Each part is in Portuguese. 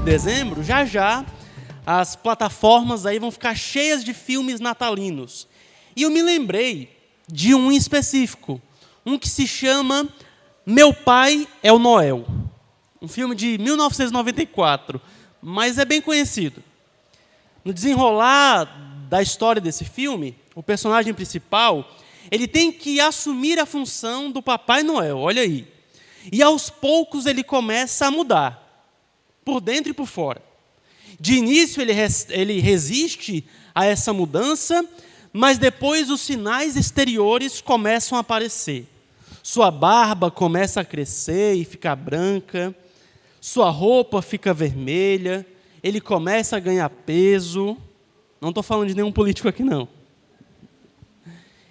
de dezembro, já as plataformas aí vão ficar cheias de filmes natalinos. E eu me lembrei de um em específico, um que se chama Meu Pai é o Noel. Um filme de 1994, mas é bem conhecido. No desenrolar da história desse filme, o personagem principal, ele tem que assumir a função do Papai Noel, olha aí. E aos poucos ele começa a mudar, por dentro e por fora. De início ele resiste a essa mudança, mas depois os sinais exteriores começam a aparecer. Sua barba começa a crescer e ficar branca, sua roupa fica vermelha, ele começa a ganhar peso. Não estou falando de nenhum político aqui, não.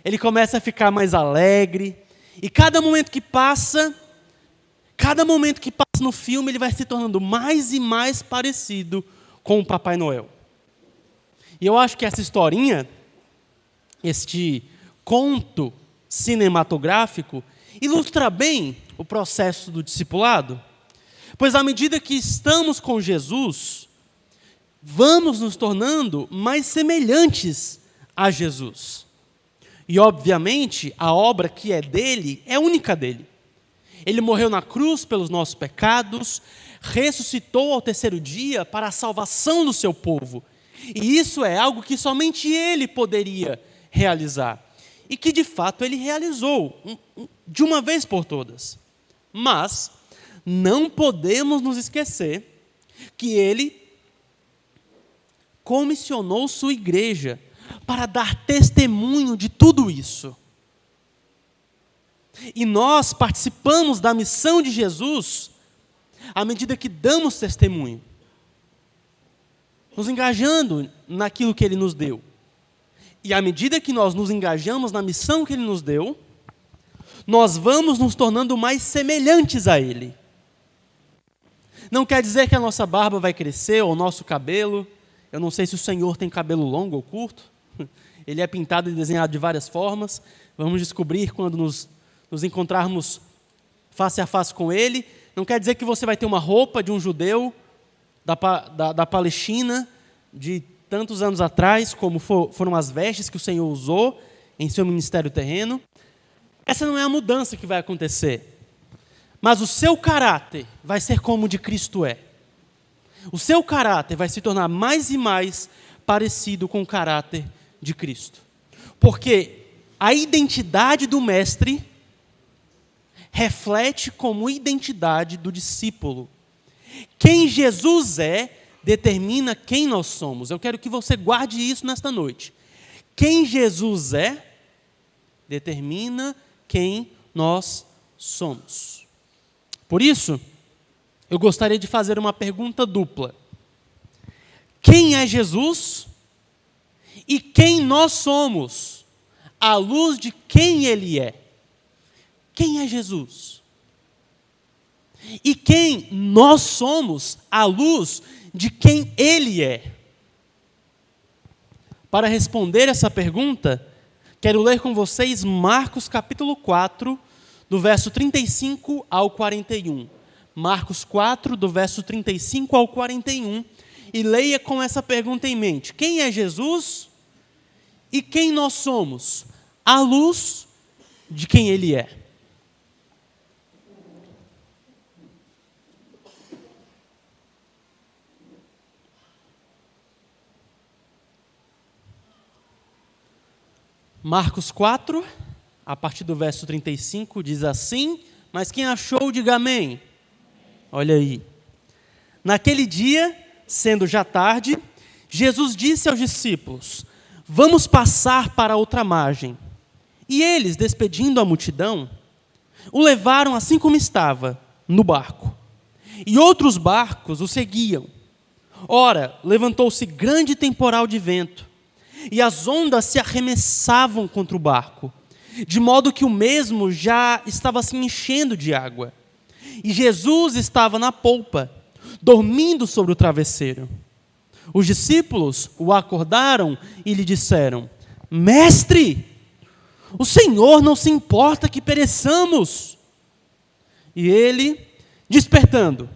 Ele começa a ficar mais alegre. E cada momento que passa no filme, ele vai se tornando mais e mais parecido com o Papai Noel. E eu acho que essa historinha, este conto cinematográfico, ilustra bem o processo do discipulado. Pois à medida que estamos com Jesus, vamos nos tornando mais semelhantes a Jesus. E, obviamente, a obra que é dele é única dele. Ele morreu na cruz pelos nossos pecados, ressuscitou ao terceiro dia para a salvação do seu povo. E isso é algo que somente ele poderia realizar. E que, de fato, ele realizou, de uma vez por todas. Mas não podemos nos esquecer que ele comissionou sua igreja para dar testemunho de tudo isso. E nós participamos da missão de Jesus à medida que damos testemunho, nos engajando naquilo que ele nos deu. E à medida que nós nos engajamos na missão que ele nos deu, nós vamos nos tornando mais semelhantes a ele. Não quer dizer que a nossa barba vai crescer, ou o nosso cabelo. Eu não sei se o Senhor tem cabelo longo ou curto. Ele é pintado e desenhado de várias formas. Vamos descobrir quando nos encontrarmos face a face com ele. Não quer dizer que você vai ter uma roupa de um judeu da Palestina de tantos anos atrás, como foram as vestes que o Senhor usou em seu ministério terreno. Essa não é a mudança que vai acontecer. Mas o seu caráter vai ser como o de Cristo é. O seu caráter vai se tornar mais e mais parecido com o caráter de Cristo. Porque a identidade do mestre reflete como identidade do discípulo. Quem Jesus é, determina quem nós somos. Eu quero que você guarde isso nesta noite. Quem Jesus é, determina quem nós somos. Por isso, eu gostaria de fazer uma pergunta dupla. Quem é Jesus e quem nós somos, à luz de quem ele é? Quem é Jesus? E quem nós somos, à luz de quem ele é? Para responder essa pergunta, quero ler com vocês Marcos capítulo 4, do verso 35 ao 41. Marcos 4, do verso 35 ao 41, e leia com essa pergunta em mente. Quem é Jesus e quem nós somos, à luz de quem ele é? Marcos 4, a partir do verso 35, diz assim, mas quem achou, diga amém. Olha aí. Naquele dia, sendo já tarde, Jesus disse aos discípulos, vamos passar para outra margem. E eles, despedindo a multidão, o levaram assim como estava, no barco. E outros barcos o seguiam. Ora, levantou-se grande temporal de vento, e as ondas se arremessavam contra o barco, de modo que o mesmo já estava se enchendo de água. E Jesus estava na polpa, dormindo sobre o travesseiro. Os discípulos o acordaram e lhe disseram, Mestre, o Senhor não se importa que pereçamos. E ele, despertando,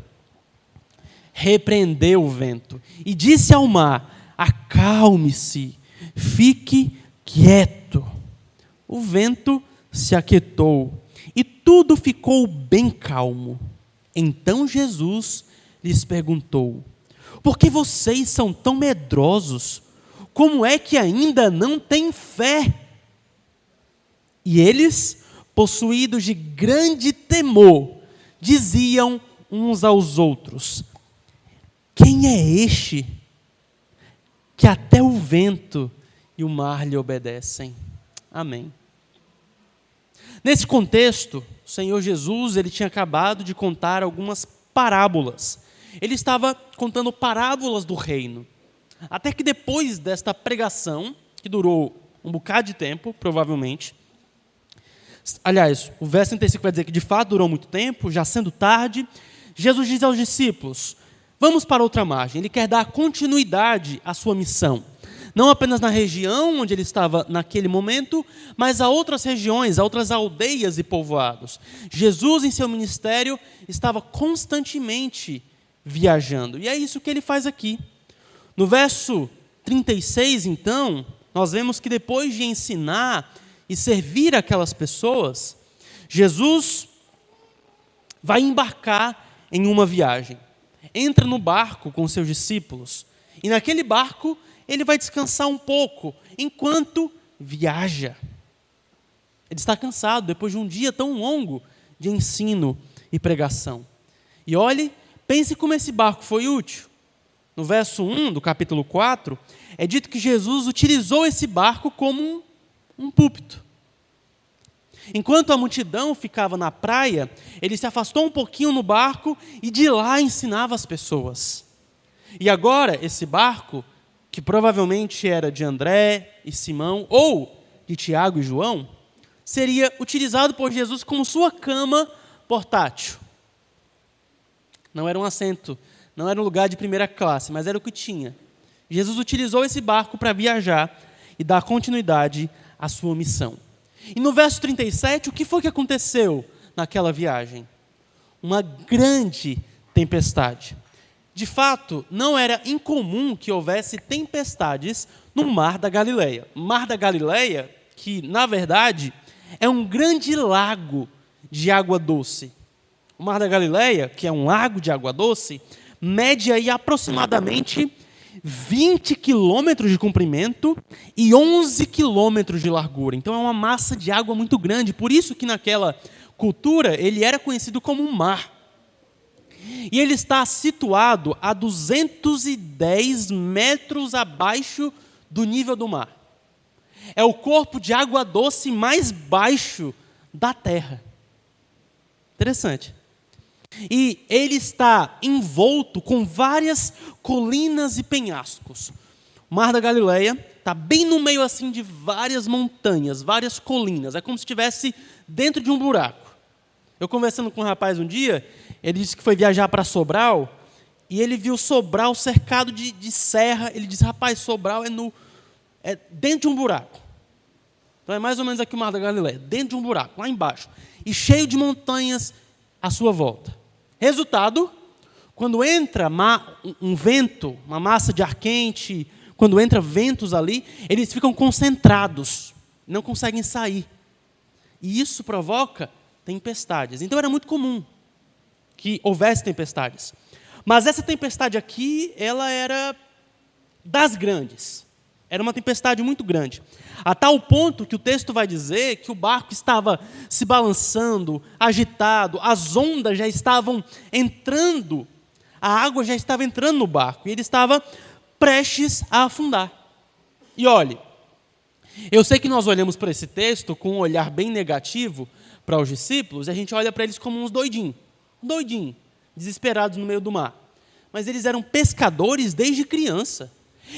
repreendeu o vento e disse ao mar: acalme-se, fique quieto. O vento se aquietou e tudo ficou bem calmo. Então Jesus lhes perguntou: por que vocês são tão medrosos? Como é que ainda não têm fé? E eles, possuídos de grande temor, diziam uns aos outros: quem é este que até o vento e o mar lhe obedecem? Amém. Nesse contexto, o Senhor Jesus, ele tinha acabado de contar algumas parábolas. Ele estava contando parábolas do reino. Até que depois desta pregação, que durou um bocado de tempo, provavelmente. Aliás, o verso 35 vai dizer que de fato durou muito tempo, já sendo tarde. Jesus diz aos discípulos: vamos para outra margem. Ele quer dar continuidade à sua missão. Não apenas na região onde ele estava naquele momento, mas a outras regiões, a outras aldeias e povoados. Jesus, em seu ministério, estava constantemente viajando. E é isso que ele faz aqui. No verso 36, então, nós vemos que depois de ensinar e servir aquelas pessoas, Jesus vai embarcar em uma viagem. Entra no barco com seus discípulos. E naquele barco, ele vai descansar um pouco, enquanto viaja. Ele está cansado, depois de um dia tão longo de ensino e pregação. E olhe, pense como esse barco foi útil. No verso 1 do capítulo 4, é dito que Jesus utilizou esse barco como um púlpito. Enquanto a multidão ficava na praia, ele se afastou um pouquinho no barco e de lá ensinava as pessoas. E agora, esse barco, que provavelmente era de André e Simão, ou de Tiago e João, seria utilizado por Jesus como sua cama portátil. Não era um assento, não era um lugar de primeira classe, mas era o que tinha. Jesus utilizou esse barco para viajar e dar continuidade à sua missão. E no verso 37, o que foi que aconteceu naquela viagem? Uma grande tempestade. De fato, não era incomum que houvesse tempestades no Mar da Galileia. O Mar da Galileia, que na verdade é um grande lago de água doce. O Mar da Galileia, que é um lago de água doce, mede aí aproximadamente 20 quilômetros de comprimento e 11 quilômetros de largura. Então é uma massa de água muito grande. Por isso que naquela cultura ele era conhecido como um mar. E ele está situado a 210 metros abaixo do nível do mar. É o corpo de água doce mais baixo da Terra. Interessante. E ele está envolto com várias colinas e penhascos. O Mar da Galileia está bem no meio assim de várias montanhas, várias colinas. É como se estivesse dentro de um buraco. Eu conversando com um rapaz um dia, ele disse que foi viajar para Sobral, e ele viu Sobral cercado de serra. Ele disse: rapaz, Sobral é dentro de um buraco. Então é mais ou menos aqui o Mar da Galileia, dentro de um buraco, lá embaixo. E cheio de montanhas à sua volta. Resultado, quando entra um vento, uma massa de ar quente, quando entra ventos ali, eles ficam concentrados, não conseguem sair. E isso provoca tempestades. Então era muito comum que houvesse tempestades. Mas essa tempestade aqui, ela era das grandes. Era uma tempestade muito grande. A tal ponto que o texto vai dizer que o barco estava se balançando, agitado, as ondas já estavam entrando, a água já estava entrando no barco, e ele estava prestes a afundar. E olhe, eu sei que nós olhamos para esse texto com um olhar bem negativo para os discípulos, e a gente olha para eles como uns doidinhos, desesperados no meio do mar. Mas eles eram pescadores desde criança.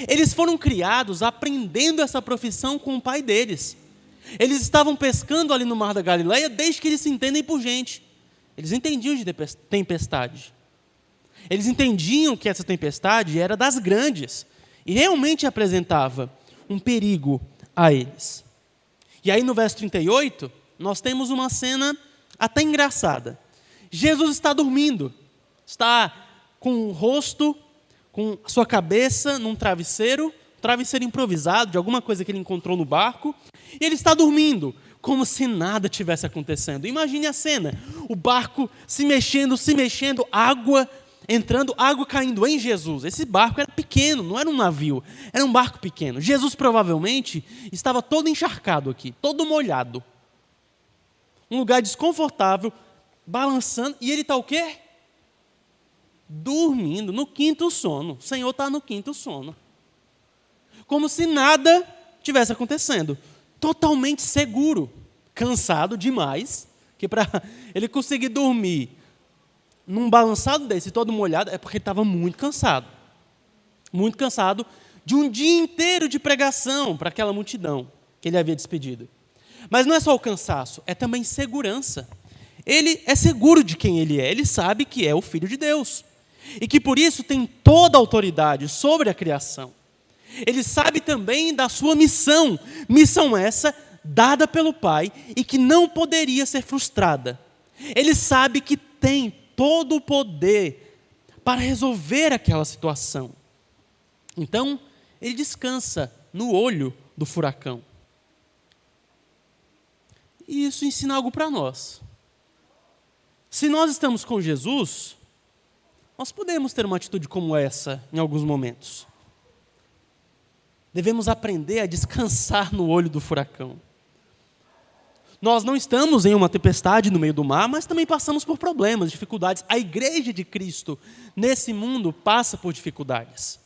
Eles foram criados aprendendo essa profissão com o pai deles. Eles estavam pescando ali no Mar da Galileia desde que eles se entendem por gente. Eles entendiam de tempestade. Eles entendiam que essa tempestade era das grandes e realmente apresentava um perigo a eles. E aí no verso 38, nós temos uma cena até engraçada. Jesus está dormindo, está com o rosto, com a sua cabeça num travesseiro improvisado, de alguma coisa que ele encontrou no barco, e ele está dormindo, como se nada tivesse acontecendo. Imagine a cena, o barco se mexendo, água entrando, água caindo em Jesus. Esse barco era pequeno, não era um navio, era um barco pequeno. Jesus provavelmente estava todo encharcado aqui, todo molhado. Um lugar desconfortável, balançando, e ele está o quê? Dormindo, no quinto sono. O Senhor está no quinto sono. Como se nada tivesse acontecendo. Totalmente seguro, cansado demais, que para ele conseguir dormir num balançado desse, todo molhado, é porque ele estava muito cansado de um dia inteiro de pregação para aquela multidão que ele havia despedido. Mas não é só o cansaço, é também segurança. Ele é seguro de quem ele é, ele sabe que é o Filho de Deus, e que por isso tem toda a autoridade sobre a criação. Ele sabe também da sua missão essa dada pelo Pai e que não poderia ser frustrada. Ele sabe que tem todo o poder para resolver aquela situação. Então, ele descansa no olho do furacão. E isso ensina algo para nós. Se nós estamos com Jesus, nós podemos ter uma atitude como essa em alguns momentos. Devemos aprender a descansar no olho do furacão. Nós não estamos em uma tempestade no meio do mar, mas também passamos por problemas, dificuldades. A igreja de Cristo, nesse mundo, passa por dificuldades.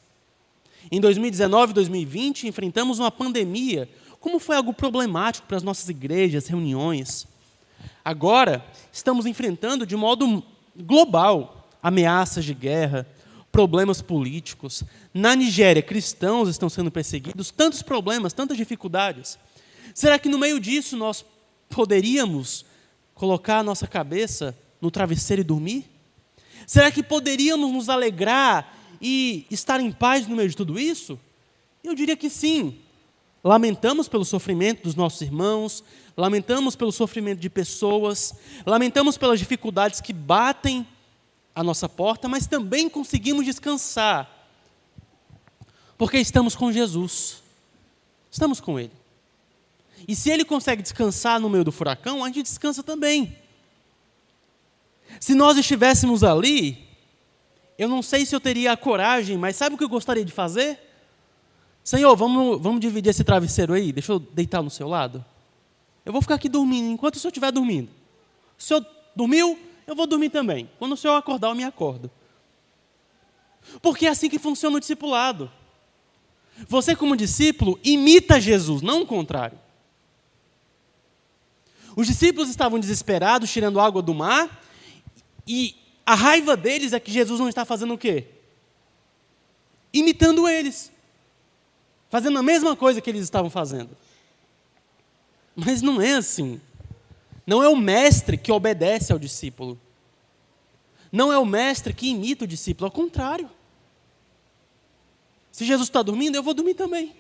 Em 2019 e 2020, enfrentamos uma pandemia, como foi algo problemático para as nossas igrejas, reuniões. Agora, estamos enfrentando de modo global ameaças de guerra, problemas políticos. Na Nigéria, cristãos estão sendo perseguidos, tantos problemas, tantas dificuldades. Será que no meio disso nós poderíamos colocar a nossa cabeça no travesseiro e dormir? Será que poderíamos nos alegrar e estar em paz no meio de tudo isso? Eu diria que sim. Lamentamos pelo sofrimento dos nossos irmãos, lamentamos pelo sofrimento de pessoas, lamentamos pelas dificuldades que batem à nossa porta, mas também conseguimos descansar, porque estamos com Jesus, estamos com Ele. E se Ele consegue descansar no meio do furacão, a gente descansa também. Se nós estivéssemos ali, eu não sei se eu teria a coragem, mas sabe o que eu gostaria de fazer? Senhor, vamos dividir esse travesseiro aí, deixa eu deitar no seu lado. Eu vou ficar aqui dormindo, enquanto o Senhor estiver dormindo. O Senhor dormiu, eu vou dormir também. Quando o Senhor acordar, eu me acordo. Porque é assim que funciona o discipulado. Você, como discípulo, imita Jesus, não o contrário. Os discípulos estavam desesperados, tirando água do mar, e a raiva deles é que Jesus não está fazendo o quê? Imitando eles. Fazendo a mesma coisa que eles estavam fazendo. Mas não é assim. Não é o mestre que obedece ao discípulo. Não é o mestre que imita o discípulo, ao contrário. Se Jesus está dormindo, eu vou dormir também.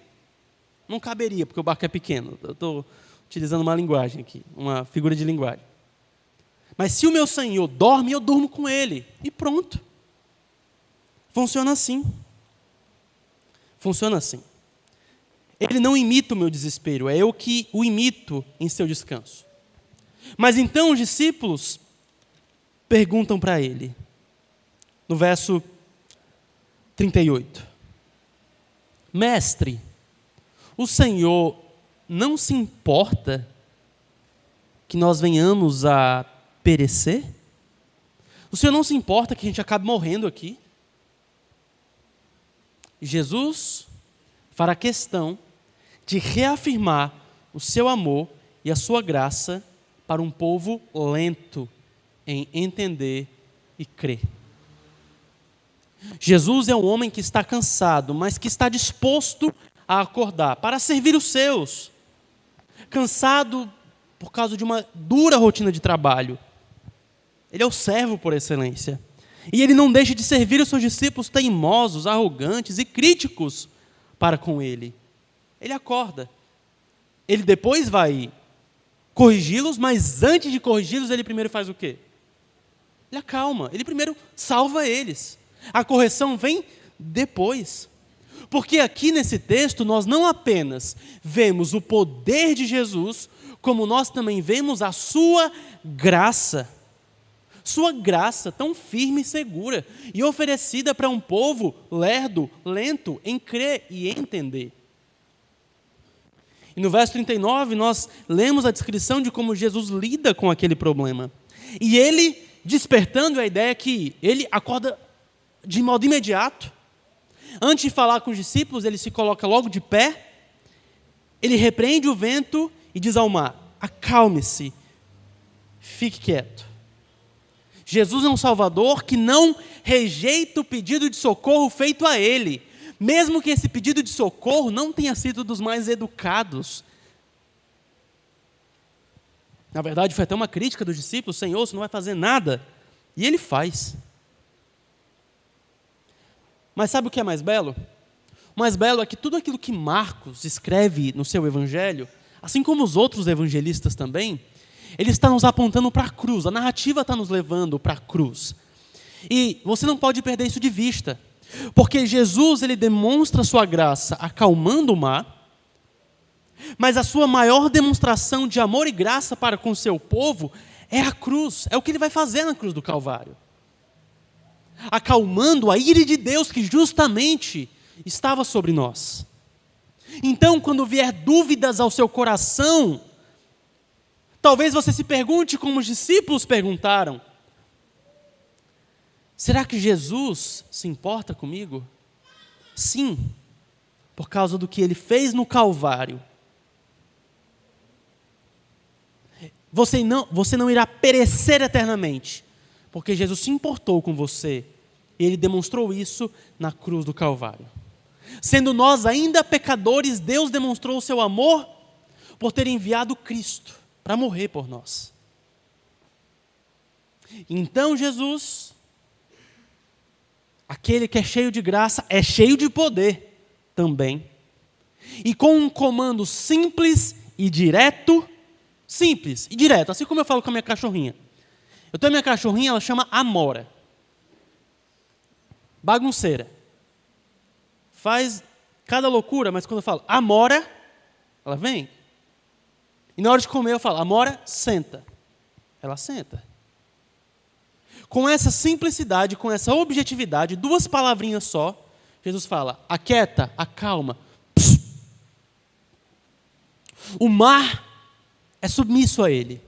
Não caberia, porque o barco é pequeno. Eu estou utilizando uma linguagem aqui, uma figura de linguagem. Mas se o meu Senhor dorme, eu durmo com Ele. E pronto. Funciona assim. Funciona assim. Ele não imita o meu desespero, é eu que o imito em seu descanso. Mas então os discípulos perguntam para ele, no verso 38. Mestre, o Senhor não se importa que nós venhamos a perecer? O Senhor não se importa que a gente acabe morrendo aqui? Jesus fará questão de reafirmar o seu amor e a sua graça para um povo lento em entender e crer. Jesus é um homem que está cansado, mas que está disposto a acordar para servir os seus. Cansado por causa de uma dura rotina de trabalho. Ele é o servo por excelência. E ele não deixa de servir os seus discípulos teimosos, arrogantes e críticos para com ele. Ele acorda. Ele depois vai corrigi-los, mas antes de corrigi-los, ele primeiro faz o quê? Ele acalma. Ele primeiro salva eles. A correção vem depois. Porque aqui nesse texto nós não apenas vemos o poder de Jesus, como nós também vemos a sua graça. Sua graça tão firme e segura e oferecida para um povo lerdo, lento em crer e entender. E no verso 39 nós lemos a descrição de como Jesus lida com aquele problema. E ele, despertando a ideia que ele acorda de modo imediato. Antes de falar com os discípulos, ele se coloca logo de pé, ele repreende o vento e diz ao mar: acalme-se, fique quieto. Jesus é um Salvador que não rejeita o pedido de socorro feito a ele, mesmo que esse pedido de socorro não tenha sido dos mais educados. Na verdade, foi até uma crítica dos discípulos: Senhor, você não vai fazer nada. E ele faz. Mas sabe o que é mais belo? O mais belo é que tudo aquilo que Marcos escreve no seu evangelho, assim como os outros evangelistas também, ele está nos apontando para a cruz, a narrativa está nos levando para a cruz. E você não pode perder isso de vista, porque Jesus ele demonstra a sua graça acalmando o mar, mas a sua maior demonstração de amor e graça para com o seu povo é a cruz, é o que ele vai fazer na cruz do Calvário. Acalmando a ira de Deus que justamente estava sobre nós. Então, quando vier dúvidas ao seu coração, talvez você se pergunte como os discípulos perguntaram: será que Jesus se importa comigo? Sim, por causa do que ele fez no Calvário. Você não irá perecer eternamente, porque Jesus se importou com você, e ele demonstrou isso na cruz do Calvário. Sendo nós ainda pecadores, Deus demonstrou o seu amor por ter enviado Cristo para morrer por nós. Então Jesus, aquele que é cheio de graça, é cheio de poder também. E com um comando simples e direto, assim como eu falo com a minha cachorrinha. Eu tenho a minha cachorrinha, ela chama Amora. Bagunceira. Faz cada loucura, mas quando eu falo Amora, ela vem. E na hora de comer eu falo: Amora, senta. Ela senta. Com essa simplicidade, com essa objetividade, 2 palavrinhas só, Jesus fala: aquieta, acalma. Psst. O mar é submisso a ele.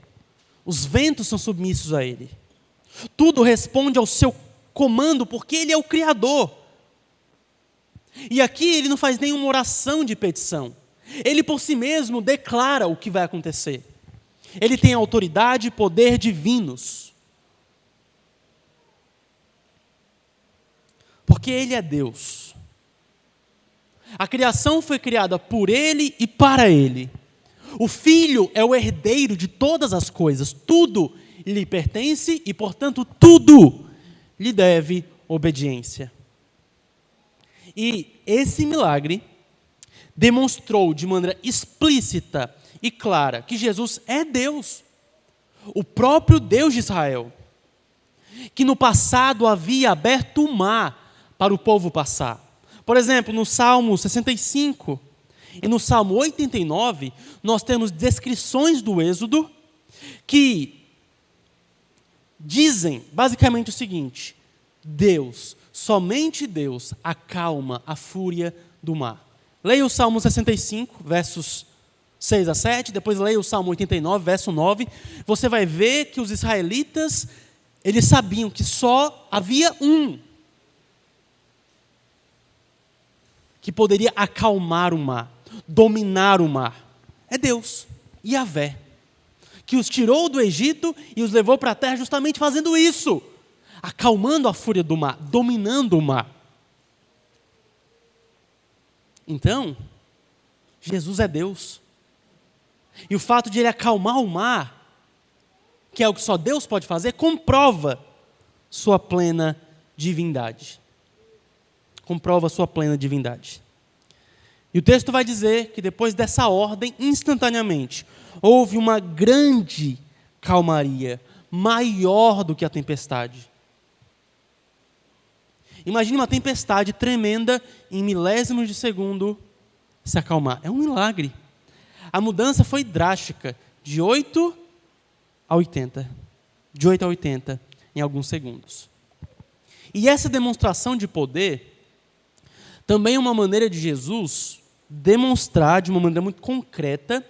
Os ventos são submissos a ele. Tudo responde ao seu comando, porque ele é o Criador. E aqui ele não faz nenhuma oração de petição. Ele por si mesmo declara o que vai acontecer. Ele tem autoridade e poder divinos. Porque ele é Deus. A criação foi criada por ele e para ele. O Filho é o herdeiro de todas as coisas. Tudo lhe pertence e, portanto, tudo lhe deve obediência. E esse milagre demonstrou de maneira explícita e clara que Jesus é Deus, o próprio Deus de Israel, que no passado havia aberto o mar para o povo passar. Por exemplo, no Salmo 65 e no Salmo 89, nós temos descrições do Êxodo que dizem basicamente o seguinte: Deus, somente Deus, acalma a fúria do mar. Leia o Salmo 65, versos 6 a 7, depois leia o Salmo 89, verso 9. Você vai ver que os israelitas, eles sabiam que só havia um que poderia acalmar o mar, dominar o mar. É Deus, Yahvé, que os tirou do Egito e os levou para a terra justamente fazendo isso, acalmando a fúria do mar, dominando o mar. Então, Jesus é Deus. E o fato de ele acalmar o mar, que é o que só Deus pode fazer, comprova sua plena divindade. Comprova sua plena divindade. E o texto vai dizer que depois dessa ordem, instantaneamente, houve uma grande calmaria, maior do que a tempestade. Imagine uma tempestade tremenda em milésimos de segundo se acalmar. É um milagre. A mudança foi drástica, de 8 a 80. De 8 a 80 em alguns segundos. E essa demonstração de poder também é uma maneira de Jesus demonstrar de uma maneira muito concreta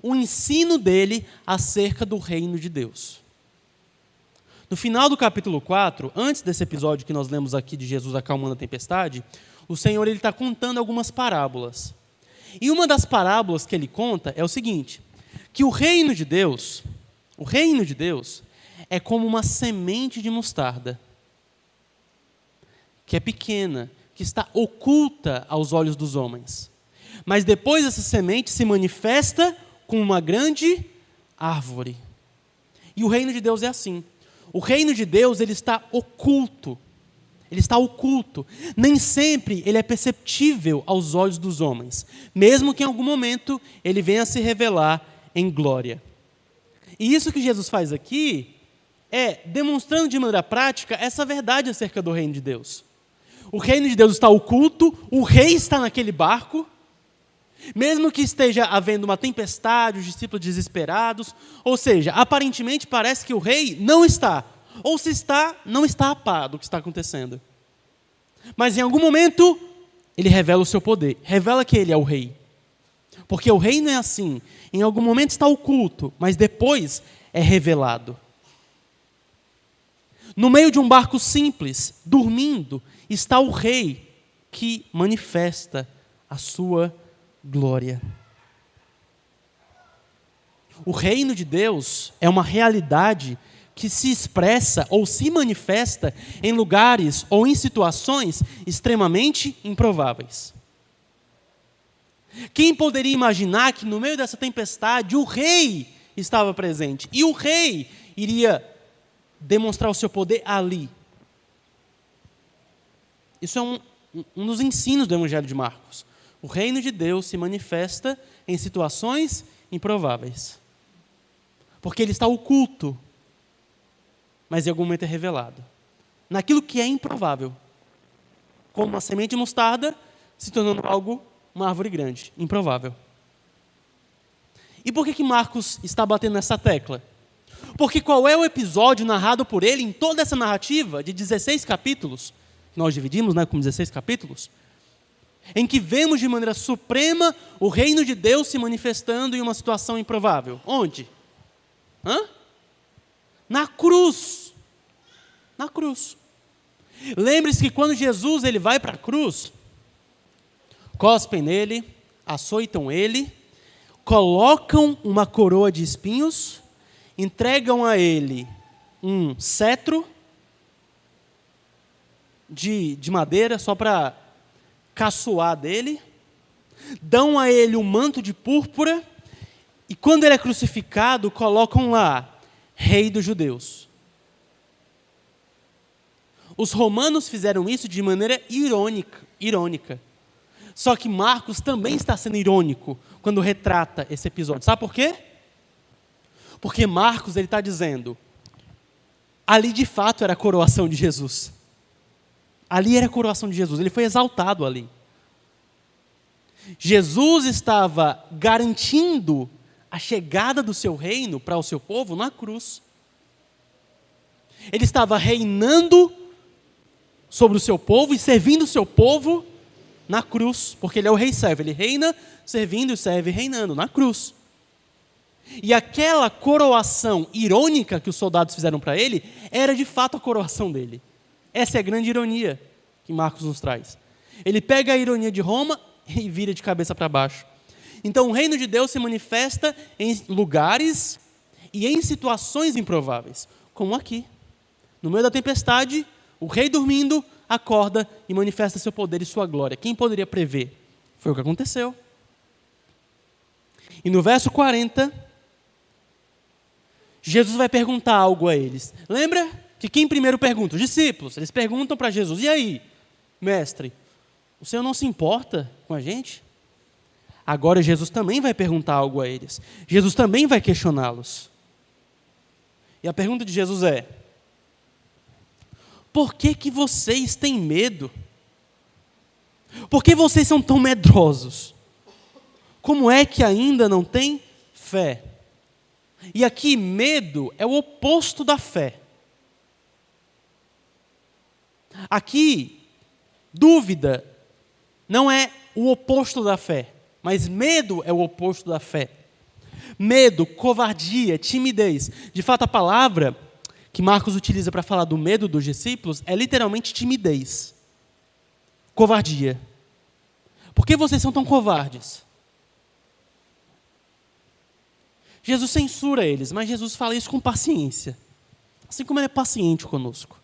o ensino dele acerca do reino de Deus. No final do capítulo 4, antes desse episódio que nós lemos aqui de Jesus acalmando a tempestade, o Senhor está contando algumas parábolas. E uma das parábolas que ele conta é o seguinte, que o reino de Deus é como uma semente de mostarda, que é pequena, que está oculta aos olhos dos homens. Mas depois essa semente se manifesta como uma grande árvore. E o reino de Deus é assim. O reino de Deus, ele está oculto. Ele está oculto. Nem sempre ele é perceptível aos olhos dos homens, mesmo que em algum momento ele venha a se revelar em glória. E isso que Jesus faz aqui é demonstrando de maneira prática essa verdade acerca do reino de Deus. O reino de Deus está oculto, o rei está naquele barco, mesmo que esteja havendo uma tempestade, os discípulos desesperados, ou seja, aparentemente parece que o rei não está, ou se está, não está a par do que está acontecendo. Mas em algum momento, ele revela o seu poder, revela que ele é o rei. Porque o reino é assim, em algum momento está oculto, mas depois é revelado. No meio de um barco simples, dormindo, está o rei que manifesta a sua glória. O reino de Deus é uma realidade que se expressa ou se manifesta em lugares ou em situações extremamente improváveis. Quem poderia imaginar que no meio dessa tempestade o rei estava presente e o rei iria demonstrar o seu poder ali? Isso é um dos ensinos do Evangelho de Marcos. O reino de Deus se manifesta em situações improváveis. Porque ele está oculto, mas em algum momento é revelado. Naquilo que é improvável. Como uma semente de mostarda se tornando algo, uma árvore grande, improvável. E por que Marcos está batendo nessa tecla? Porque qual é o episódio narrado por ele em toda essa narrativa de 16 capítulos, que nós dividimos, com 16 capítulos, em que vemos de maneira suprema o reino de Deus se manifestando em uma situação improvável? Onde? Na cruz. Na cruz. Lembre-se que quando Jesus ele vai para a cruz, cospem nele, açoitam ele, colocam uma coroa de espinhos, entregam a ele um cetro de madeira, só para caçoar dele, dão a ele um manto de púrpura, e quando ele é crucificado, colocam lá, Rei dos Judeus. Os romanos fizeram isso de maneira irônica. Só que Marcos também está sendo irônico quando retrata esse episódio. Sabe por quê? Porque Marcos ele está dizendo, ali de fato era a coroação de Jesus. Ali era a coroação de Jesus, ele foi exaltado ali. Jesus estava garantindo a chegada do seu reino para o seu povo na cruz. Ele estava reinando sobre o seu povo e servindo o seu povo na cruz, porque ele é o rei servo, ele reina servindo e serve reinando na cruz. E aquela coroação irônica que os soldados fizeram para ele, era de fato a coroação dele. Essa é a grande ironia que Marcos nos traz. Ele pega a ironia de Roma e vira de cabeça para baixo. Então o reino de Deus se manifesta em lugares e em situações improváveis, como aqui. No meio da tempestade, o rei dormindo acorda e manifesta seu poder e sua glória. Quem poderia prever? Foi o que aconteceu. E no verso 40, Jesus vai perguntar algo a eles. Lembra que quem primeiro pergunta? Os discípulos. Eles perguntam para Jesus, e aí, mestre, o Senhor não se importa com a gente? Agora Jesus também vai perguntar algo a eles. Jesus também vai questioná-los. E a pergunta de Jesus é, por que que vocês têm medo? Por que vocês são tão medrosos? Como é que ainda não têm fé? E aqui, medo é o oposto da fé. Aqui, dúvida não é o oposto da fé, mas medo é o oposto da fé. Medo, covardia, timidez. De fato, a palavra que Marcos utiliza para falar do medo dos discípulos é literalmente timidez. Covardia. Por que vocês são tão covardes? Jesus censura eles, mas Jesus fala isso com paciência. Assim como ele é paciente conosco.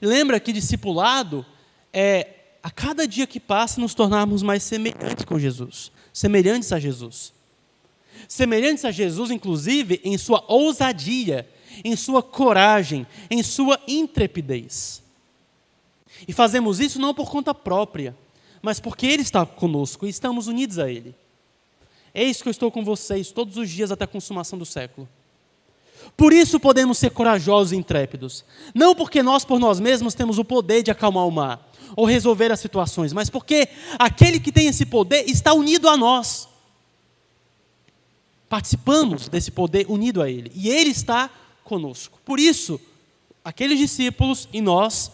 Lembra que discipulado é, a cada dia que passa, nos tornarmos mais semelhantes com Jesus. Semelhantes a Jesus. Semelhantes a Jesus, inclusive, em sua ousadia, em sua coragem, em sua intrepidez. E fazemos isso não por conta própria, mas porque Ele está conosco e estamos unidos a Ele. Eis que eu estou com vocês todos os dias até a consumação do século. Por isso podemos ser corajosos e intrépidos. Não porque nós, por nós mesmos, temos o poder de acalmar o mar ou resolver as situações, mas porque aquele que tem esse poder está unido a nós. Participamos desse poder unido a Ele. E Ele está conosco. Por isso, aqueles discípulos e nós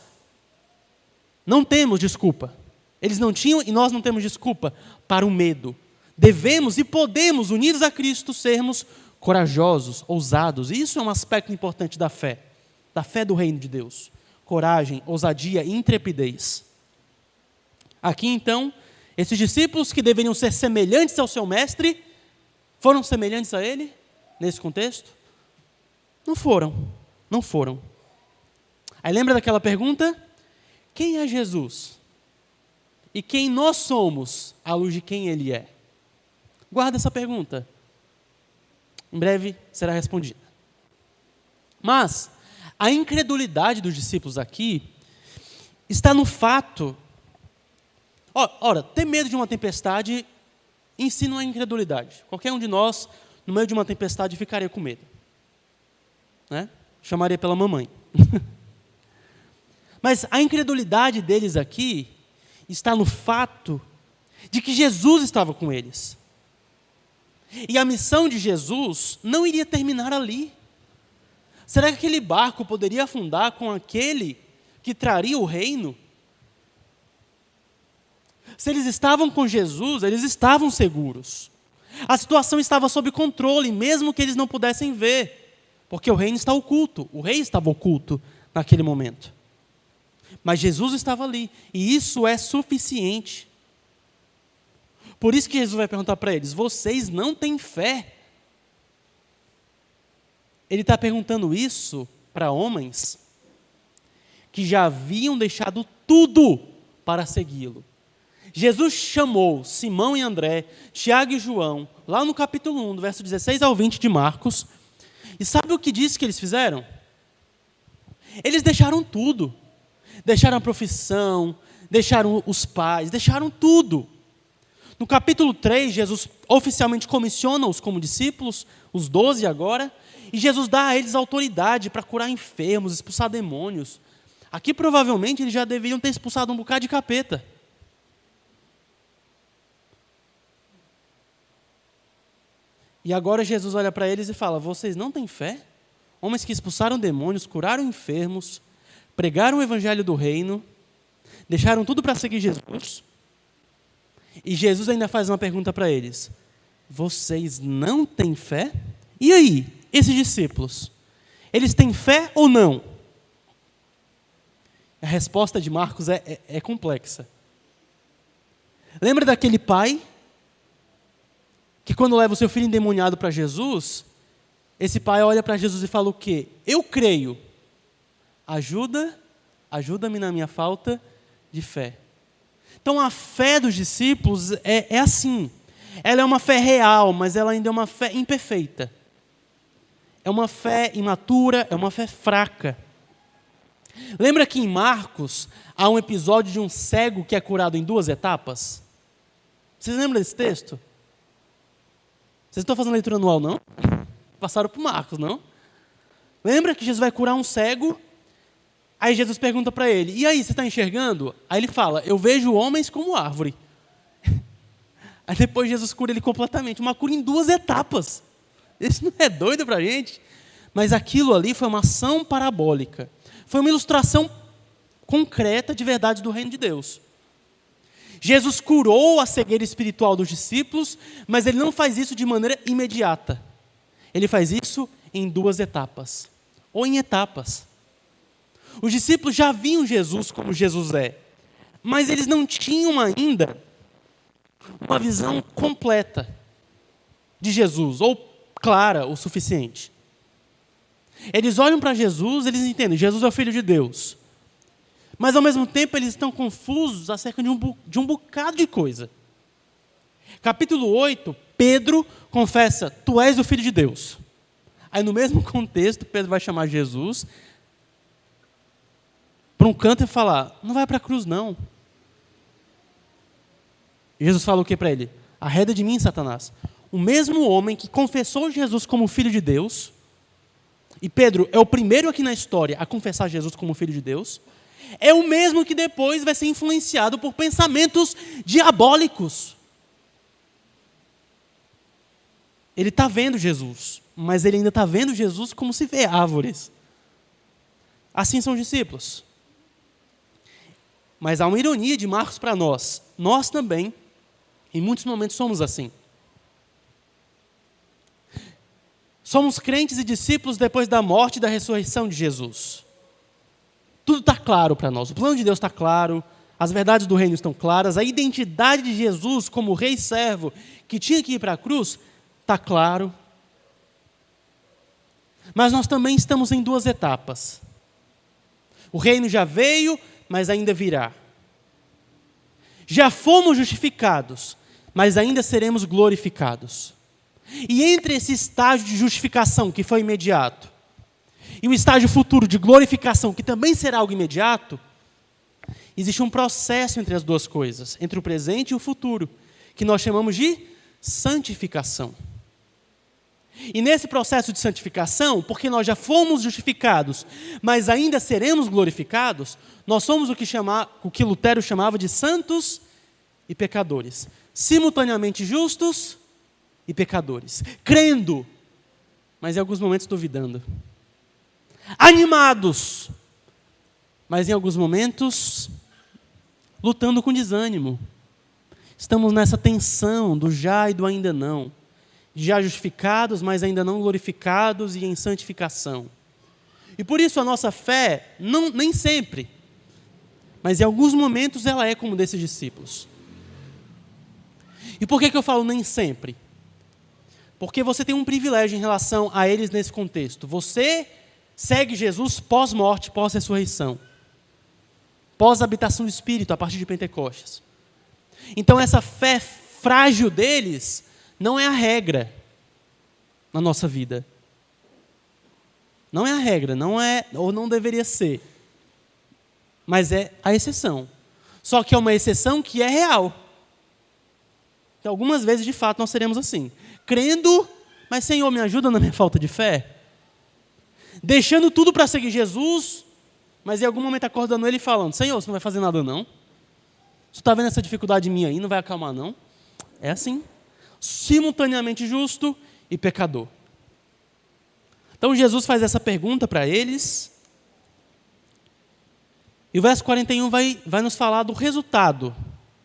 não temos desculpa. Eles não tinham e nós não temos desculpa para o medo. Devemos e podemos, unidos a Cristo, sermos corajosos, ousados. E isso é um aspecto importante da fé do reino de Deus. Coragem, ousadia e intrepidez. Aqui então, esses discípulos que deveriam ser semelhantes ao seu mestre, foram semelhantes a ele, nesse contexto? Não foram, não foram. Aí lembra daquela pergunta? Quem é Jesus? E quem nós somos, à luz de quem Ele é? Guarda essa pergunta. Em breve será respondida. Mas a incredulidade dos discípulos aqui está no fato... Ora, ter medo de uma tempestade em si não é incredulidade. Qualquer um de nós, no meio de uma tempestade, ficaria com medo. Né? Chamaria pela mamãe. Mas a incredulidade deles aqui está no fato de que Jesus estava com eles. E a missão de Jesus não iria terminar ali. Será que aquele barco poderia afundar com aquele que traria o reino? Se eles estavam com Jesus, eles estavam seguros. A situação estava sob controle, mesmo que eles não pudessem ver, porque o reino está oculto, o rei estava oculto naquele momento. Mas Jesus estava ali, e isso é suficiente. Por isso que Jesus vai perguntar para eles: vocês não têm fé? Ele está perguntando isso para homens que já haviam deixado tudo para segui-lo. Jesus chamou Simão e André, Tiago e João, lá no capítulo 1, do verso 16 ao 20 de Marcos, e sabe o que disse que eles fizeram? Eles deixaram tudo. Deixaram a profissão, deixaram os pais, deixaram tudo. No capítulo 3, Jesus oficialmente comissiona-os como discípulos, os 12 agora, e Jesus dá a eles autoridade para curar enfermos, expulsar demônios. Aqui provavelmente eles já deveriam ter expulsado um bocado de capeta. E agora Jesus olha para eles e fala: vocês não têm fé? Homens que expulsaram demônios, curaram enfermos, pregaram o evangelho do reino, deixaram tudo para seguir Jesus. E Jesus ainda faz uma pergunta para eles: vocês não têm fé? E aí, esses discípulos, eles têm fé ou não? A resposta de Marcos é complexa. Lembra daquele pai que quando leva o seu filho endemoniado para Jesus, esse pai olha para Jesus e fala o quê? Eu creio, ajuda-me na minha falta de fé. Então a fé dos discípulos é assim, ela é uma fé real, mas ela ainda é uma fé imperfeita. É uma fé imatura, é uma fé fraca. Lembra que em Marcos há um episódio de um cego que é curado em 2 etapas? Vocês lembram desse texto? Vocês estão fazendo leitura anual, não? Passaram por Marcos, não? Lembra que Jesus vai curar um cego Aí Jesus pergunta para ele, e aí, você está enxergando? Aí ele fala, eu vejo homens como árvore. Aí depois Jesus cura ele completamente, uma cura em 2 etapas. Isso não é doido para a gente? Mas aquilo ali foi uma ação parabólica. Foi uma ilustração concreta de verdades do reino de Deus. Jesus curou a cegueira espiritual dos discípulos, mas ele não faz isso de maneira imediata. Ele faz isso em 2 etapas, ou em etapas. Os discípulos já viam Jesus como Jesus é, mas eles não tinham ainda uma visão completa de Jesus, ou clara o suficiente. Eles olham para Jesus, eles entendem, Jesus é o Filho de Deus. Mas ao mesmo tempo eles estão confusos acerca de um bocado de coisa. Capítulo 8, Pedro confessa, tu és o Filho de Deus. Aí no mesmo contexto, Pedro vai chamar Jesus para um canto e falar, não vai para a cruz não. E Jesus fala o que para ele? Arreda de mim, Satanás. O mesmo homem que confessou Jesus como Filho de Deus, e Pedro é o primeiro aqui na história a confessar Jesus como Filho de Deus, é o mesmo que depois vai ser influenciado por pensamentos diabólicos. Ele está vendo Jesus, mas ele ainda está vendo Jesus como se vê árvores. Assim são os discípulos. Mas há uma ironia de Marcos para nós. Nós também, em muitos momentos, somos assim. Somos crentes e discípulos depois da morte e da ressurreição de Jesus. Tudo está claro para nós. O plano de Deus está claro, as verdades do reino estão claras, a identidade de Jesus como rei e servo que tinha que ir para a cruz está claro. Mas nós também estamos em 2 etapas. O reino já veio, mas ainda virá. Já fomos justificados, mas ainda seremos glorificados. E entre esse estágio de justificação, que foi imediato, e o estágio futuro de glorificação, que também será algo imediato, existe um processo entre as 2 coisas, entre o presente e o futuro, que nós chamamos de santificação. E nesse processo de santificação, porque nós já fomos justificados, mas ainda seremos glorificados, nós somos o que Lutero chamava de santos e pecadores. Simultaneamente justos e pecadores. Crendo, mas em alguns momentos duvidando. Animados, mas em alguns momentos lutando com desânimo. Estamos nessa tensão do já e do ainda não. Já justificados, mas ainda não glorificados e em santificação. E por isso a nossa fé, nem sempre, mas em alguns momentos ela é como desses discípulos. E por que eu falo nem sempre? Porque você tem um privilégio em relação a eles nesse contexto. Você segue Jesus pós-morte, pós-ressurreição. Pós-habitação do Espírito, a partir de Pentecostes. Então essa fé frágil deles não é a regra na nossa vida. Não é a regra, não é, ou não deveria ser. Mas é a exceção. Só que é uma exceção que é real. Então, algumas vezes, de fato, nós seremos assim. Crendo, mas Senhor, me ajuda na minha falta de fé. Deixando tudo para seguir Jesus, mas em algum momento acordando ele e falando, Senhor, você não vai fazer nada não? Você está vendo essa dificuldade minha aí, não vai acalmar não? É assim. Simultaneamente justo e pecador. Então Jesus faz essa pergunta para eles. E o verso 41 vai nos falar do resultado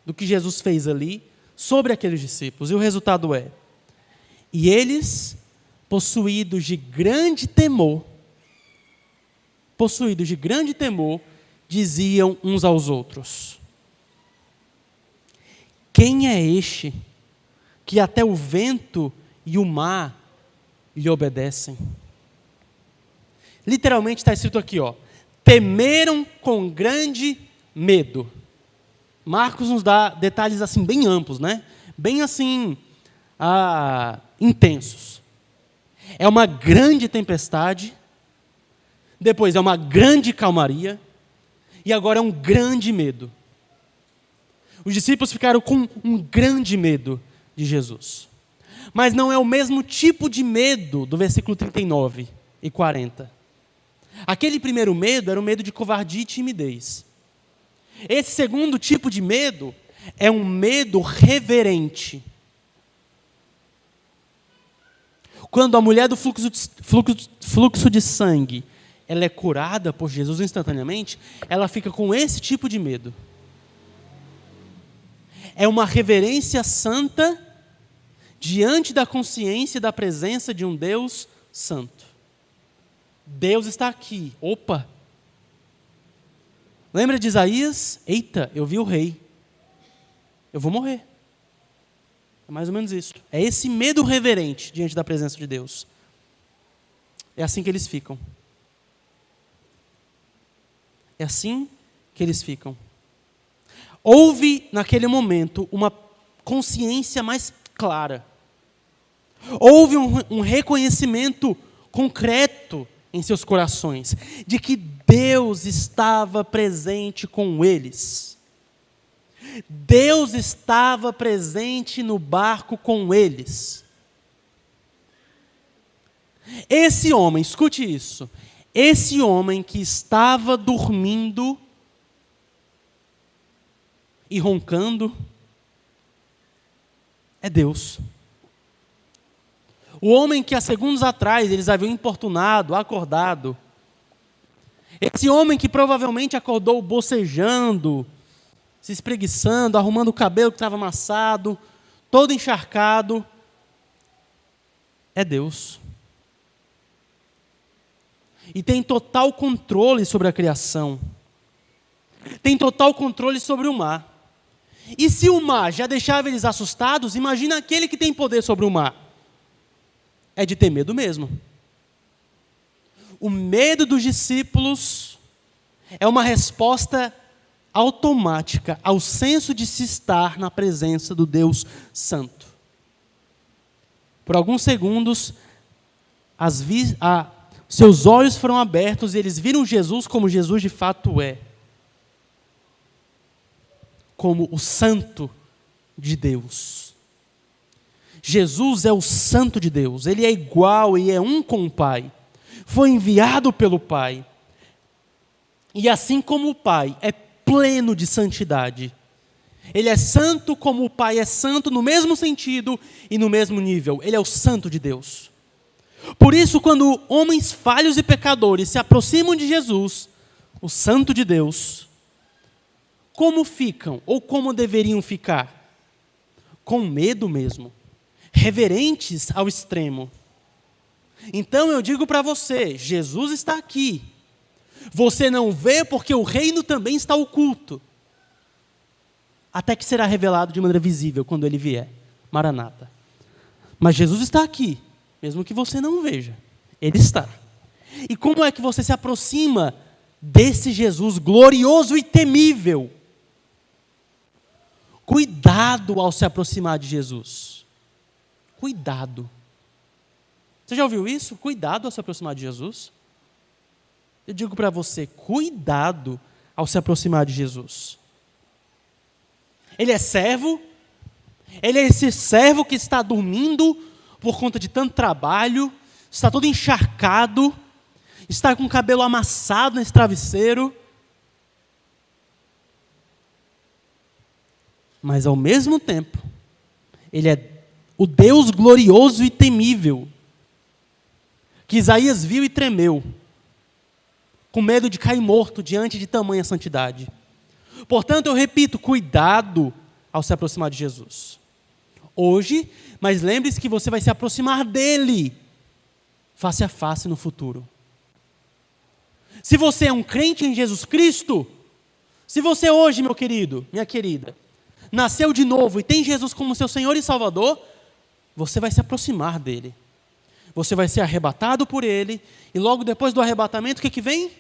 do que Jesus fez ali sobre aqueles discípulos. E o resultado é: e eles, possuídos de grande temor, diziam uns aos outros: quem é este que até o vento e o mar lhe obedecem? Literalmente está escrito aqui, temeram com grande medo. Marcos nos dá detalhes assim bem amplos, né? Bem assim, intensos. É uma grande tempestade, depois é uma grande calmaria, e agora é um grande medo. Os discípulos ficaram com um grande medo de Jesus. Mas não é o mesmo tipo de medo do versículo 39 e 40. Aquele primeiro medo era o medo de covardia e timidez. Esse segundo tipo de medo é um medo reverente. Quando a mulher do fluxo de sangue, ela é curada por Jesus instantaneamente, ela fica com esse tipo de medo. É uma reverência santa diante da consciência e da presença de um Deus santo. Deus está aqui. Opa! Lembra de Isaías? Eita, eu vi o rei. Eu vou morrer. É mais ou menos isso. É esse medo reverente diante da presença de Deus. É assim que eles ficam. É assim que eles ficam. Houve, naquele momento, uma consciência mais clara. Houve um reconhecimento concreto em seus corações de que Deus estava presente com eles. Deus estava presente no barco com eles. Esse homem, escute isso, esse homem que estava dormindo e roncando, é Deus. O homem que há segundos atrás eles haviam importunado, acordado, esse homem que provavelmente acordou bocejando, se espreguiçando, arrumando o cabelo que estava amassado, todo encharcado, é Deus. E tem total controle sobre a criação. Tem total controle sobre o mar. E se o mar já deixava eles assustados, imagina aquele que tem poder sobre o mar. É de ter medo mesmo. O medo dos discípulos é uma resposta automática ao senso de se estar na presença do Deus Santo. Por alguns segundos, seus olhos foram abertos e eles viram Jesus como Jesus de fato é. Como o Santo de Deus. Jesus é o Santo de Deus. Ele é igual e é um com o Pai. Foi enviado pelo Pai. E assim como o Pai é pleno de santidade, Ele é santo como o Pai é santo no mesmo sentido e no mesmo nível. Ele é o Santo de Deus. Por isso, quando homens falhos e pecadores se aproximam de Jesus, o Santo de Deus, como ficam ou como deveriam ficar? Com medo mesmo, reverentes ao extremo. Então eu digo para você, Jesus está aqui. Você não vê porque o reino também está oculto. Até que será revelado de maneira visível quando ele vier. Maranata. Mas Jesus está aqui, mesmo que você não veja. Ele está. E como é que você se aproxima desse Jesus glorioso e temível? Cuidado ao se aproximar de Jesus. Cuidado. Você já ouviu isso? Cuidado ao se aproximar de Jesus. Eu digo para você, cuidado ao se aproximar de Jesus. Ele é servo, ele é esse servo que está dormindo por conta de tanto trabalho, está todo encharcado, está com o cabelo amassado nesse travesseiro. Mas ao mesmo tempo, ele é o Deus glorioso e temível, que Isaías viu e tremeu, com medo de cair morto diante de tamanha santidade. Portanto, eu repito, cuidado ao se aproximar de Jesus. Hoje, mas lembre-se que você vai se aproximar dele, face a face no futuro. Se você é um crente em Jesus Cristo, se você hoje, meu querido, minha querida, nasceu de novo e tem Jesus como seu Senhor e Salvador, você vai se aproximar dele. Você vai ser arrebatado por ele, e logo depois do arrebatamento, o que vem?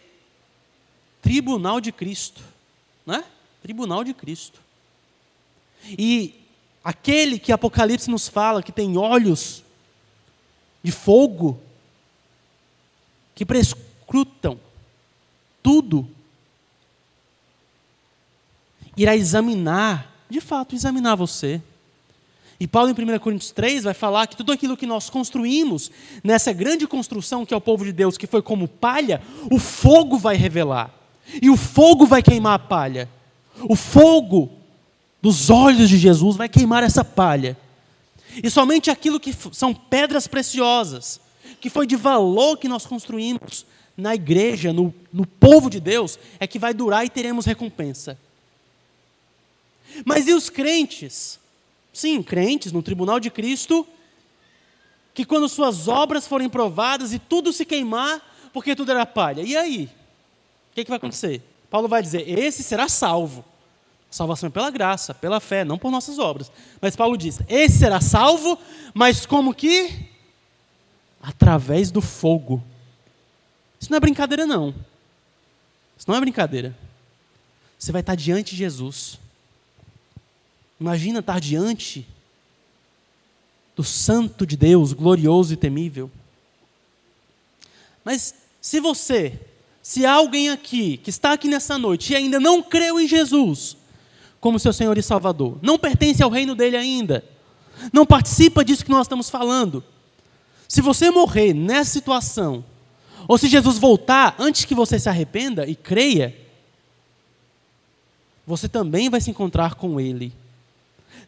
Tribunal de Cristo. Né? Tribunal de Cristo. E aquele que Apocalipse nos fala, que tem olhos de fogo, que prescrutam tudo, irá examinar, de fato, examinar você. E Paulo, em 1 Coríntios 3, vai falar que tudo aquilo que nós construímos nessa grande construção que é o povo de Deus, que foi como palha, o fogo vai revelar. E o fogo vai queimar a palha. O fogo dos olhos de Jesus vai queimar essa palha. E somente aquilo que são pedras preciosas, que foi de valor que nós construímos na igreja, no povo de Deus, é que vai durar e teremos recompensa. Mas e os crentes? Sim, crentes no tribunal de Cristo, que quando suas obras forem provadas e tudo se queimar, porque tudo era palha. E aí? O que vai acontecer? Paulo vai dizer, esse será salvo. Salvação é pela graça, pela fé, não por nossas obras. Mas Paulo diz, esse será salvo, mas como que? Através do fogo. Isso não é brincadeira, não. Isso não é brincadeira. Você vai estar diante de Jesus. Imagina estar diante do Santo de Deus, glorioso e temível. Mas se há alguém aqui, que está aqui nessa noite e ainda não creu em Jesus como seu Senhor e Salvador, não pertence ao reino dele ainda, não participa disso que nós estamos falando, se você morrer nessa situação, ou se Jesus voltar antes que você se arrependa e creia, você também vai se encontrar com Ele.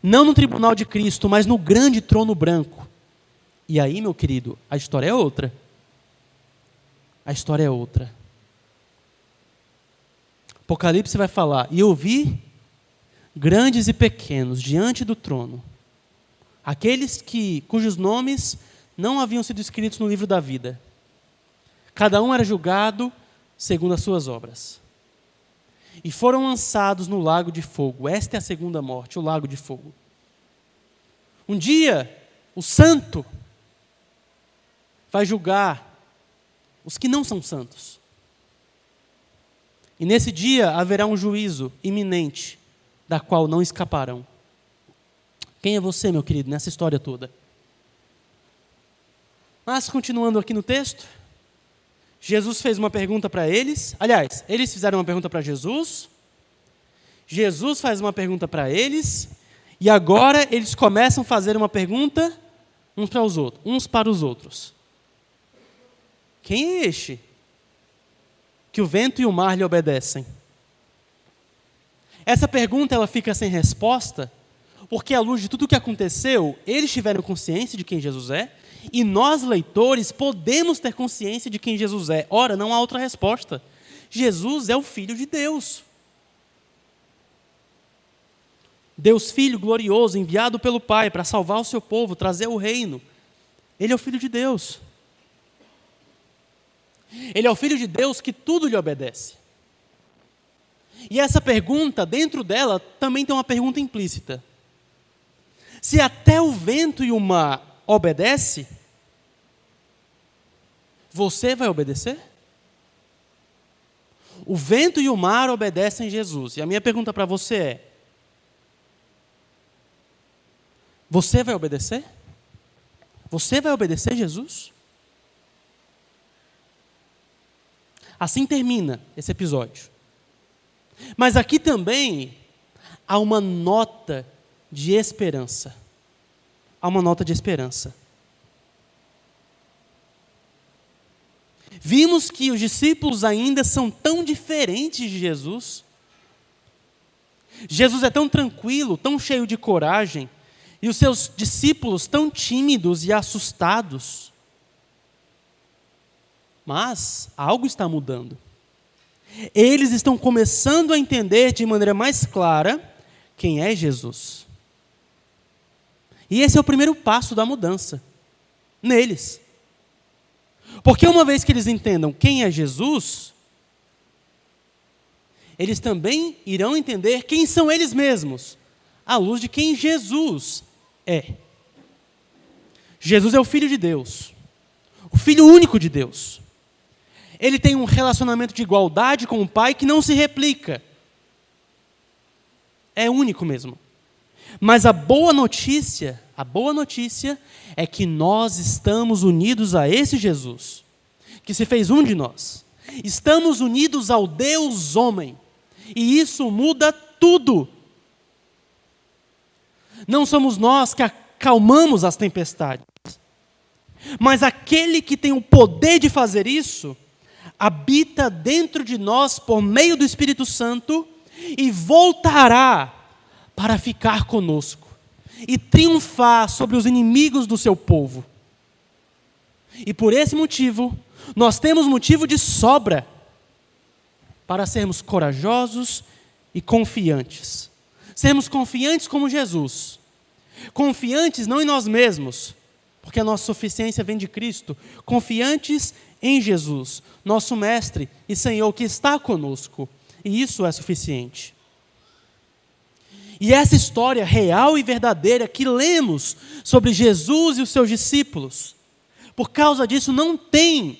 Não no tribunal de Cristo, mas no grande trono branco. E aí, meu querido, a história é outra. A história é outra. Apocalipse vai falar, e eu vi grandes e pequenos diante do trono, aqueles cujos nomes não haviam sido escritos no livro da vida. Cada um era julgado segundo as suas obras. E foram lançados no lago de fogo. Esta é a segunda morte, o lago de fogo. Um dia, o santo vai julgar os que não são santos. E nesse dia haverá um juízo iminente, da qual não escaparão. Quem é você, meu querido, nessa história toda? Mas, continuando aqui no texto, Jesus fez uma pergunta para eles. Aliás, eles fizeram uma pergunta para Jesus. Jesus faz uma pergunta para eles. E agora eles começam a fazer uma pergunta uns para os outros. Quem é este que o vento e o mar lhe obedecem? Essa pergunta ela fica sem resposta, porque à luz de tudo o que aconteceu, eles tiveram consciência de quem Jesus é, e nós, leitores, podemos ter consciência de quem Jesus é. Ora, não há outra resposta. Jesus é o Filho de Deus. Deus Filho glorioso, enviado pelo Pai para salvar o seu povo, trazer o reino. Ele é o Filho de Deus. Ele é o Filho de Deus que tudo lhe obedece. E essa pergunta, dentro dela, também tem uma pergunta implícita. Se até o vento e o mar obedecem, você vai obedecer? O vento e o mar obedecem a Jesus. E a minha pergunta para você é, você vai obedecer? Você vai obedecer Jesus? Assim termina esse episódio. Mas aqui também há uma nota de esperança. Há uma nota de esperança. Vimos que os discípulos ainda são tão diferentes de Jesus. Jesus é tão tranquilo, tão cheio de coragem, e os seus discípulos tão tímidos e assustados. Mas algo está mudando. Eles estão começando a entender de maneira mais clara quem é Jesus. E esse é o primeiro passo da mudança, neles. Porque uma vez que eles entendam quem é Jesus, eles também irão entender quem são eles mesmos, à luz de quem Jesus é. Jesus é o Filho de Deus, o Filho único de Deus. Ele tem um relacionamento de igualdade com o Pai que não se replica. É único mesmo. Mas a boa notícia é que nós estamos unidos a esse Jesus, que se fez um de nós. Estamos unidos ao Deus homem. E isso muda tudo. Não somos nós que acalmamos as tempestades. Mas aquele que tem o poder de fazer isso, habita dentro de nós por meio do Espírito Santo e voltará para ficar conosco e triunfar sobre os inimigos do seu povo. E por esse motivo, nós temos motivo de sobra para sermos corajosos e confiantes. Sermos confiantes como Jesus. Confiantes não em nós mesmos, porque a nossa suficiência vem de Cristo. Confiantes em Jesus, nosso Mestre e Senhor, que está conosco. E isso é suficiente. E essa história real e verdadeira que lemos sobre Jesus e os seus discípulos, por causa disso não tem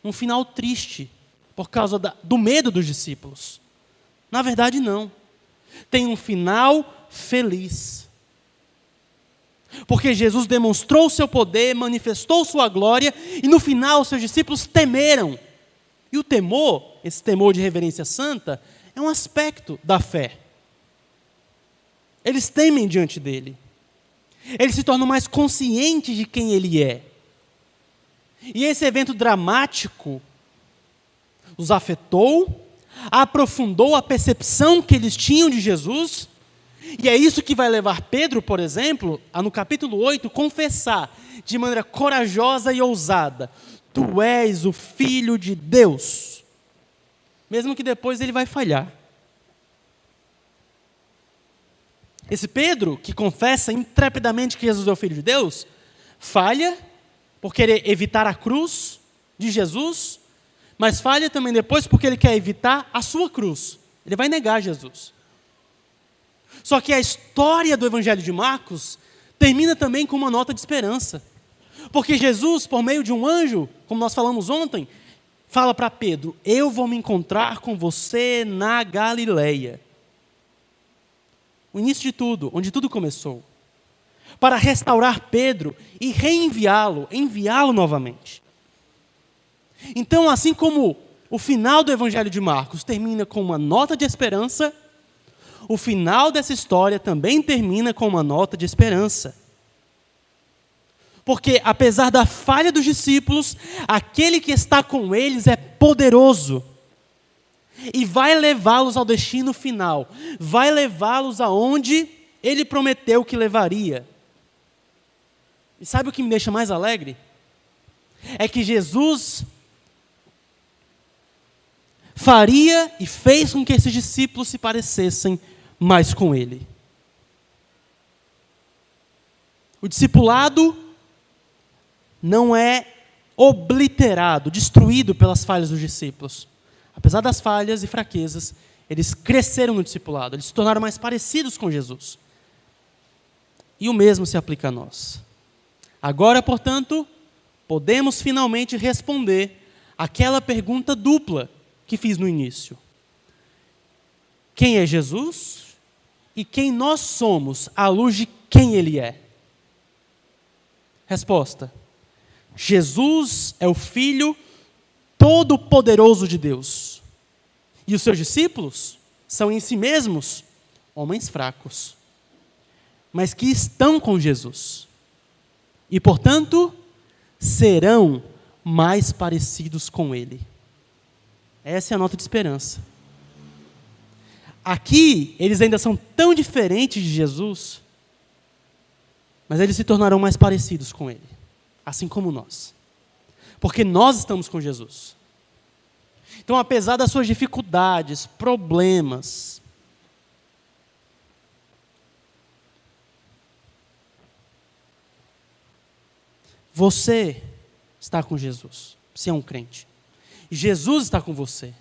um final triste, por causa do medo dos discípulos. Na verdade, não. Tem um final feliz. Porque Jesus demonstrou o seu poder, manifestou sua glória, e no final seus discípulos temeram. E o temor, esse temor de reverência santa, é um aspecto da fé. Eles temem diante dele. Eles se tornam mais conscientes de quem ele é. E esse evento dramático os afetou, aprofundou a percepção que eles tinham de Jesus, e é isso que vai levar Pedro, por exemplo, a no capítulo 8, confessar de maneira corajosa e ousada: Tu és o Filho de Deus. Mesmo que depois ele vai falhar. Esse Pedro, que confessa intrepidamente que Jesus é o Filho de Deus, falha por querer evitar a cruz de Jesus, mas falha também depois porque ele quer evitar a sua cruz. Ele vai negar Jesus. Só que a história do Evangelho de Marcos termina também com uma nota de esperança. Porque Jesus, por meio de um anjo, como nós falamos ontem, fala para Pedro: eu vou me encontrar com você na Galileia. O início de tudo, onde tudo começou. Para restaurar Pedro e enviá-lo novamente. Então, assim como o final do Evangelho de Marcos termina com uma nota de esperança, o final dessa história também termina com uma nota de esperança. Porque, apesar da falha dos discípulos, aquele que está com eles é poderoso. E vai levá-los ao destino final. Vai levá-los aonde ele prometeu que levaria. E sabe o que me deixa mais alegre? É que Jesus faria e fez com que esses discípulos se parecessem mais com ele. O discipulado não é obliterado, destruído pelas falhas dos discípulos. Apesar das falhas e fraquezas, eles cresceram no discipulado, eles se tornaram mais parecidos com Jesus. E o mesmo se aplica a nós. Agora, portanto, podemos finalmente responder aquela pergunta dupla que fiz no início. Quem é Jesus e quem nós somos à luz de quem ele é? Resposta: Jesus é o Filho Todo-Poderoso de Deus. E os seus discípulos são em si mesmos homens fracos, mas que estão com Jesus. E, portanto, serão mais parecidos com ele. Essa é a nota de esperança. Aqui, eles ainda são tão diferentes de Jesus, mas eles se tornarão mais parecidos com ele, assim como nós. Porque nós estamos com Jesus. Então, apesar das suas dificuldades, problemas, você está com Jesus. Você é um crente. Jesus está com você.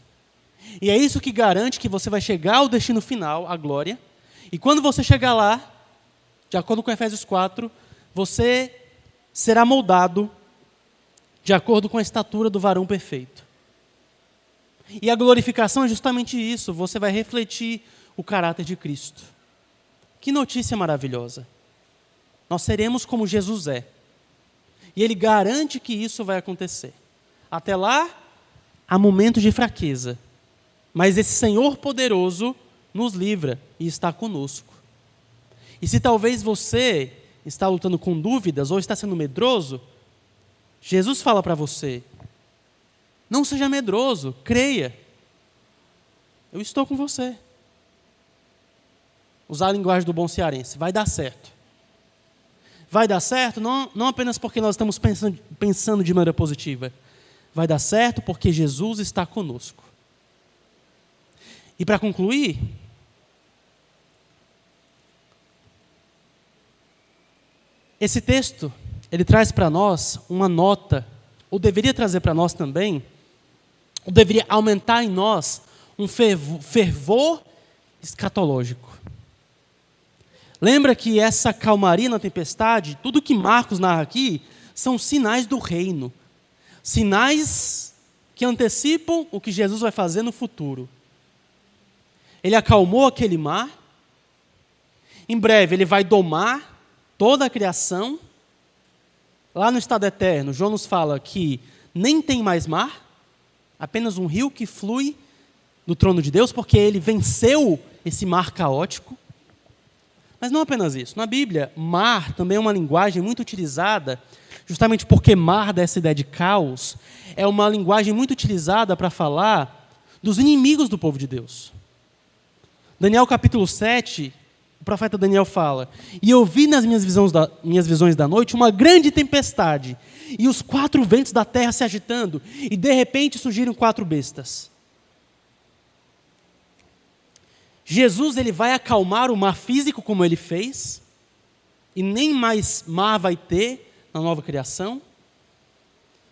E é isso que garante que você vai chegar ao destino final, a glória. E quando você chegar lá, de acordo com Efésios 4, você será moldado de acordo com a estatura do varão perfeito. E a glorificação é justamente isso. Você vai refletir o caráter de Cristo. Que notícia maravilhosa. Nós seremos como Jesus é. E Ele garante que isso vai acontecer. Até lá, há momentos de fraqueza. Mas esse Senhor poderoso nos livra e está conosco. E se talvez você está lutando com dúvidas ou está sendo medroso, Jesus fala para você: não seja medroso, creia. Eu estou com você. Usar a linguagem do bom cearense, vai dar certo. Vai dar certo não apenas porque nós estamos pensando de maneira positiva. Vai dar certo porque Jesus está conosco. E para concluir, esse texto, ele traz para nós uma nota, ou deveria trazer para nós também, ou deveria aumentar em nós um fervor escatológico. Lembra que essa calmaria na tempestade, tudo que Marcos narra aqui, são sinais do reino. Sinais que antecipam o que Jesus vai fazer no futuro. Ele acalmou aquele mar. Em breve ele vai domar toda a criação. Lá no estado eterno, João nos fala que nem tem mais mar, apenas um rio que flui do trono de Deus, porque ele venceu esse mar caótico. Mas não apenas isso. Na Bíblia, mar também é uma linguagem muito utilizada, justamente porque mar dá essa ideia de caos, é uma linguagem muito utilizada para falar dos inimigos do povo de Deus. Daniel capítulo 7, o profeta Daniel fala: e eu vi nas minhas visões da noite uma grande tempestade, e os 4 ventos da terra se agitando, e de repente surgiram 4 bestas. Jesus, ele vai acalmar o mar físico como ele fez, e nem mais mar vai ter na nova criação.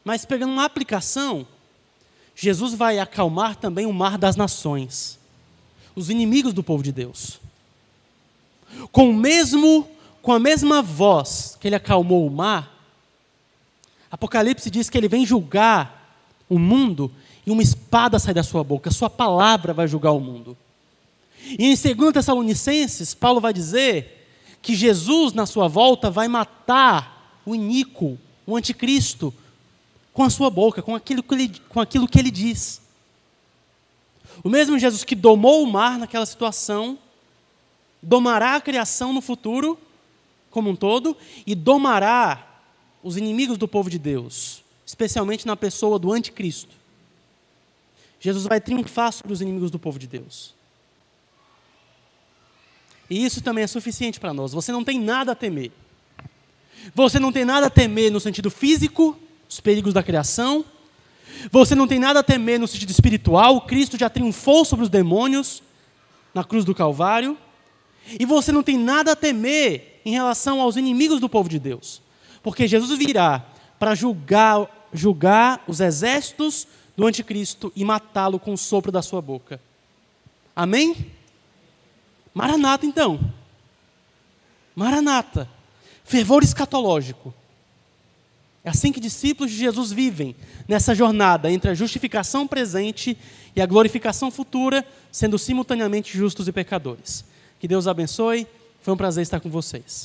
Mas pegando uma aplicação, Jesus vai acalmar também o mar das nações, os inimigos do povo de Deus. Com a mesma voz que ele acalmou o mar, Apocalipse diz que ele vem julgar o mundo e uma espada sai da sua boca, sua palavra vai julgar o mundo. E em 2 Tessalonicenses, Paulo vai dizer que Jesus, na sua volta, vai matar o iníquo, o anticristo, com a sua boca, com aquilo que ele diz. O mesmo Jesus que domou o mar naquela situação, domará a criação no futuro, como um todo, e domará os inimigos do povo de Deus, especialmente na pessoa do anticristo. Jesus vai triunfar sobre os inimigos do povo de Deus. E isso também é suficiente para nós. Você não tem nada a temer. Você não tem nada a temer no sentido físico, os perigos da criação. Você não tem nada a temer no sentido espiritual. Cristo já triunfou sobre os demônios na cruz do Calvário. E você não tem nada a temer em relação aos inimigos do povo de Deus. Porque Jesus virá para julgar os exércitos do anticristo e matá-lo com o sopro da sua boca. Amém? Maranata, então. Maranata. Fervor escatológico. É assim que discípulos de Jesus vivem nessa jornada entre a justificação presente e a glorificação futura, sendo simultaneamente justos e pecadores. Que Deus abençoe. Foi um prazer estar com vocês.